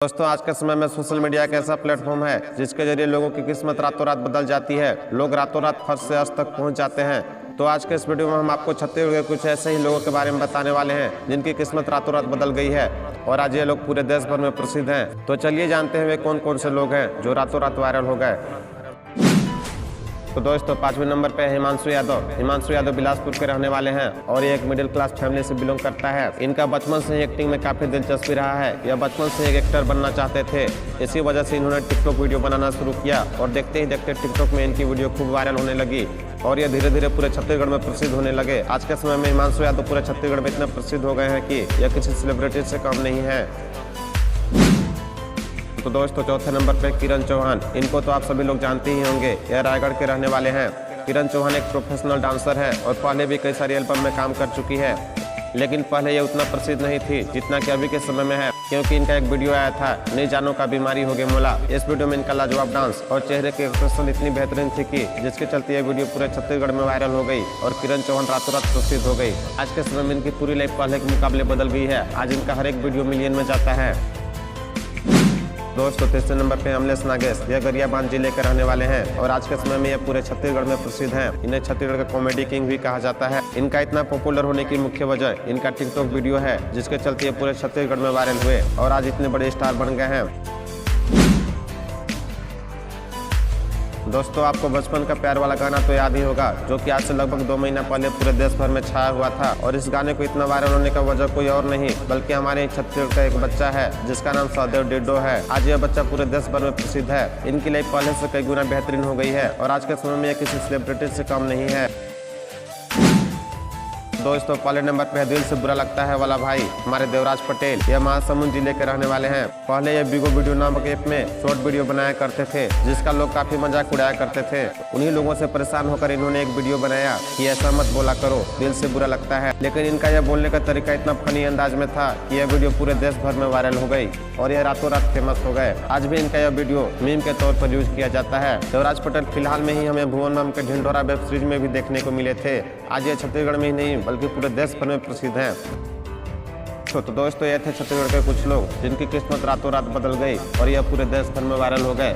दोस्तों, आज के समय में सोशल मीडिया एक ऐसा प्लेटफॉर्म है जिसके जरिए लोगों की किस्मत रातों रात बदल जाती है। लोग रातों रात फर्श से अर्श तक पहुंच जाते हैं। तो आज के इस वीडियो में हम आपको छत्तीसगढ़ के कुछ ऐसे ही लोगों के बारे में बताने वाले हैं जिनकी किस्मत रातों रात बदल गई है और आज ये लोग पूरे देश भर में प्रसिद्ध हैं। तो चलिए जानते हैं वे कौन कौन से लोग हैं जो रातों रात वायरल हो गए। तो दोस्तों, 5वें नंबर पे है हिमांशु यादव। हिमांशु यादव बिलासपुर के रहने वाले हैं और ये एक मिडिल क्लास फैमिली से बिलोंग करता है। इनका बचपन से ही एक्टिंग में काफी दिलचस्पी रहा है। यह बचपन से एक एक्टर बनना चाहते थे। इसी वजह से इन्होंने टिकटॉक वीडियो बनाना शुरू किया और देखते ही देखते टिकटॉक में इनकी वीडियो खूब वायरल होने लगी और ये धीरे धीरे पूरे छत्तीसगढ़ में प्रसिद्ध होने लगे। आज के समय में हिमांशु यादव पूरे छत्तीसगढ़ में इतने प्रसिद्ध हो गए हैं कि यह किसी सेलिब्रिटी से कम नहीं है। तो दोस्तों, चौथे नंबर पे किरण चौहान। इनको तो आप सभी लोग जानते ही होंगे। यह रायगढ़ के रहने वाले हैं। किरण चौहान एक प्रोफेशनल डांसर है और पहले भी कई सारी एल्बम में काम कर चुकी है, लेकिन पहले ये उतना प्रसिद्ध नहीं थी जितना कि अभी के समय में है, क्योंकि इनका एक वीडियो आया था, नहीं जानो का बीमारी हो गई मोला। इस वीडियो में इनका लाजवाब डांस और चेहरे की एक्सप्रेशन इतनी बेहतरीन थी कि जिसके चलते ये वीडियो पूरे छत्तीसगढ़ में वायरल हो गई और किरण चौहान रातों रात प्रसिद्ध हो गई। आज के समय में इनकी पूरी लाइफ पहले के मुकाबले बदल गई है। आज इनका हर एक वीडियो मिलियन में जाता है। दोस्तों, तीसरे नंबर पे अमलेश नागेश। यह गरियाबंद जिले के रहने वाले हैं और आज के समय में यह पूरे छत्तीसगढ़ में प्रसिद्ध हैं। इन्हें छत्तीसगढ़ का कॉमेडी किंग भी कहा जाता है। इनका इतना पॉपुलर होने की मुख्य वजह इनका टिकटॉक वीडियो है, जिसके चलते ये पूरे छत्तीसगढ़ में वायरल हुए और आज इतने बड़े स्टार बन गए हैं। दोस्तों, आपको बचपन का प्यार वाला गाना तो याद ही होगा, जो कि आज से लगभग 2 महीना पहले पूरे देश भर में छाया हुआ था। और इस गाने को इतना वायरल होने का वजह कोई और नहीं बल्कि हमारे छत्तीसगढ़ का एक बच्चा है जिसका नाम सहदेव डिड्डो है। आज यह बच्चा पूरे देश भर में प्रसिद्ध है। इनकी लाइफ पहले से कई गुना बेहतरीन हो गई है और आज के समय में यह किसी सेलिब्रिटी से कम नहीं है। दोस्तों, पहले नंबर पे दिल से बुरा लगता है वाला भाई हमारे देवराज पटेल। यह महासमुंद जिले के रहने वाले हैं। पहले ये बिगो वीडियो नामक ऐप में शॉर्ट वीडियो बनाया करते थे, जिसका लोग काफी मजाक उड़ाया करते थे। उन्हीं लोगों से परेशान होकर इन्होंने एक वीडियो बनाया कि ऐसा मत बोला करो, दिल से बुरा लगता है। लेकिन इनका यह बोलने का तरीका इतना फनी अंदाज में था कि यह वीडियो पूरे देश भर में वायरल हो गई और यह रातों रात फेमस हो गए। आज भी इनका यह वीडियो मीम के तौर पर यूज किया जाता है। देवराज पटेल फिलहाल में ही हमें भुवन बाम के ढिंढोरा वेब सीरीज में भी देखने को मिले थे। आज ये छत्तीसगढ़ में ही नहीं बल्कि पूरे देश भर में प्रसिद्ध हैं। तो दोस्तों, ये थे छत्तीसगढ़ के कुछ लोग जिनकी किस्मत रातों रात बदल गई और यह पूरे देश भर में वायरल हो गए।